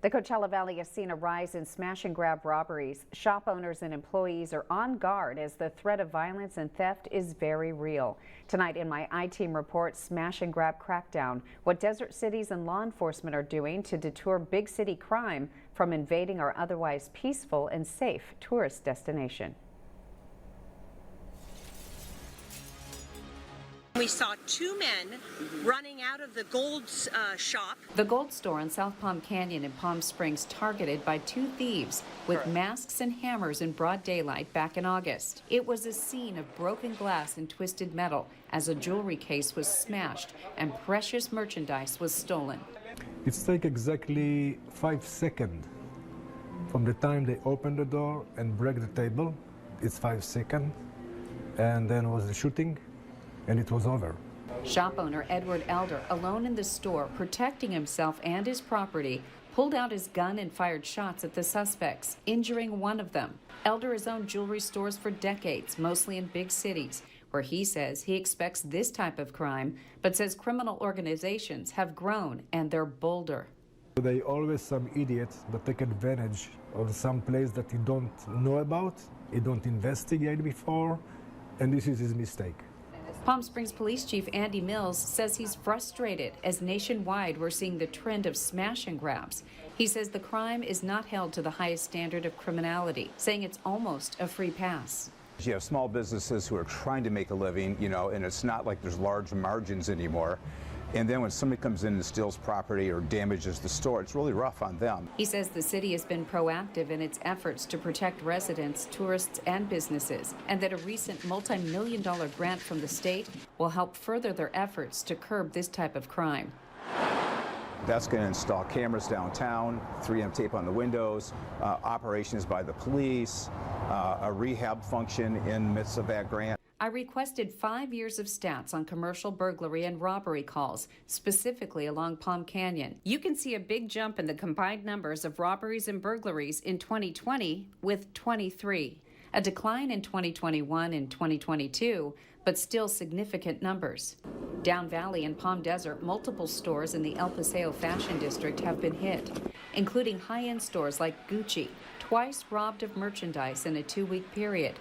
The Coachella Valley has seen a rise in smash and grab robberies. Shop owners and employees are on guard as the threat of violence and theft is very real. Tonight in my I-Team report, smash and grab crackdown, what desert cities and law enforcement are doing to deter big city crime from invading our otherwise peaceful and safe tourist destination. We saw two men running out of the gold shop. The gold store in South Palm Canyon in Palm Springs targeted by two thieves with masks and hammers in broad daylight back in August. It was a scene of broken glass and twisted metal as a jewelry case was smashed and precious merchandise was stolen. It's take exactly 5 seconds from the time they open the door and break the table. It's 5 seconds, and then was the shooting. And it was over. Shop owner Edward Elder, alone in the store, protecting himself and his property, pulled out his gun and fired shots at the suspects, injuring one of them. Elder has owned jewelry stores for decades, mostly in big cities, where he says he expects this type of crime, but says criminal organizations have grown and they're bolder. They always some idiots that take advantage of some place that you don't know about, you don't investigate before, and this is his mistake. Palm Springs Police Chief Andy Mills says he's frustrated as nationwide we're seeing the trend of smash and grabs. He says the crime is not held to the highest standard of criminality, saying it's almost a free pass. You have small businesses who are trying to make a living, and it's not like there's large margins anymore. And then when somebody comes in and steals property or damages the store, it's really rough on them. He says the city has been proactive in its efforts to protect residents, tourists, and businesses, and that a recent multi-million-dollar grant from the state will help further their efforts to curb this type of crime. That's going to install cameras downtown, 3M tape on the windows, operations by the police, a rehab function in the midst of that grant. I requested 5 years of stats on commercial burglary and robbery calls, specifically along Palm Canyon. You can see a big jump in the combined numbers of robberies and burglaries in 2020 with 23. A decline in 2021 and 2022, but still significant numbers. Down Valley and Palm Desert, multiple stores in the El Paseo Fashion District have been hit, including high-end stores like Gucci, twice robbed of merchandise in a 2-week period.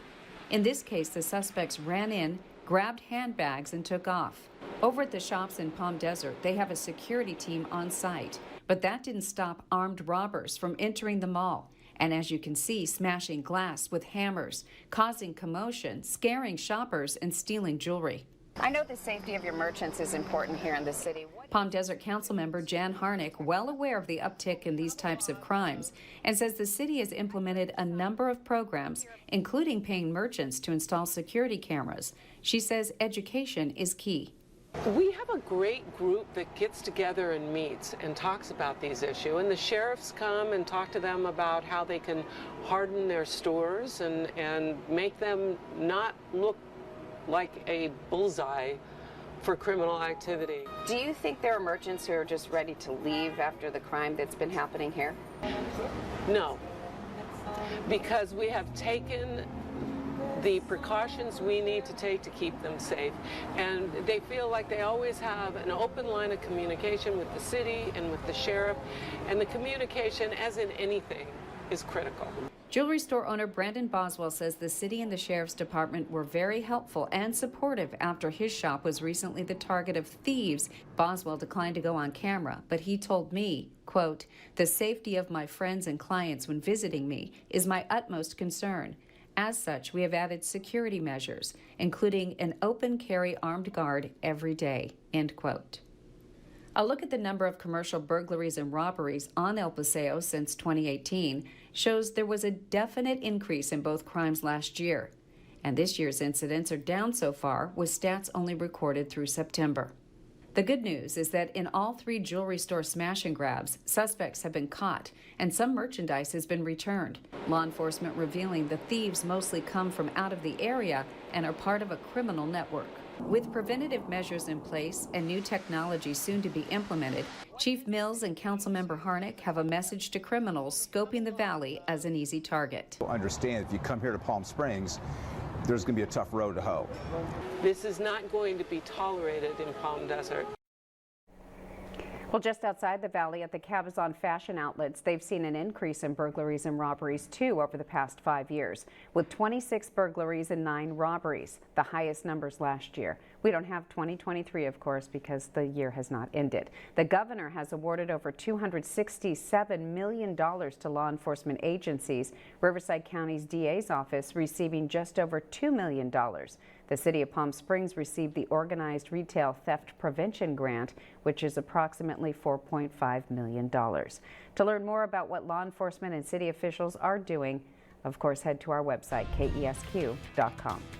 In this case, the suspects ran in, grabbed handbags, and took off. Over at the shops in Palm Desert, they have a security team on site, but that didn't stop armed robbers from entering the mall. And as you can see, smashing glass with hammers, causing commotion, scaring shoppers, and stealing jewelry. I know the safety of your merchants is important here in the city. Palm Desert Council member Jan Harnick, well aware of the uptick in these types of crimes, and says the city has implemented a number of programs, including paying merchants to install security cameras. She says education is key. We have a great group that gets together and meets and talks about these issues, and the sheriffs come and talk to them about how they can harden their stores and make them not look like a bullseye for criminal activity. Do you think there are merchants who are just ready to leave after the crime that's been happening here? No, because we have taken the precautions we need to take to keep them safe, and they feel like they always have an open line of communication with the city and with the sheriff, and the communication, as in anything, is critical. Jewelry store owner Brandon Boswell says the city and the sheriff's department were very helpful and supportive after his shop was recently the target of thieves. Boswell declined to go on camera, but he told me, quote, "The safety of my friends and clients when visiting me is my utmost concern. As such, we have added security measures, including an open carry armed guard every day," end quote. A look at the number of commercial burglaries and robberies on El Paseo since 2018 shows there was a definite increase in both crimes last year. And this year's incidents are down so far, with stats only recorded through September. The good news is that in all 3 jewelry store smash and grabs, suspects have been caught and some merchandise has been returned. Law enforcement revealing the thieves mostly come from out of the area and are part of a criminal network. With preventative measures in place and new technology soon to be implemented, Chief Mills and Councilmember Harnick have a message to criminals scoping the valley as an easy target. Understand, if you come here to Palm Springs, there's going to be a tough road to hoe. This is not going to be tolerated in Palm Desert. Well, just outside the valley at the Cabazon fashion outlets, they've seen an increase in burglaries and robberies too over the past 5 years, with 26 burglaries and 9 robberies, the highest numbers last year. We don't have 2023, of course, because the year has not ended. The governor has awarded over $267 million to law enforcement agencies, Riverside County's DA's office receiving just over $2 million. The city of Palm Springs received the Organized Retail Theft Prevention Grant, which is approximately $4.5 million. To learn more about what law enforcement and city officials are doing, of course, head to our website, kesq.com.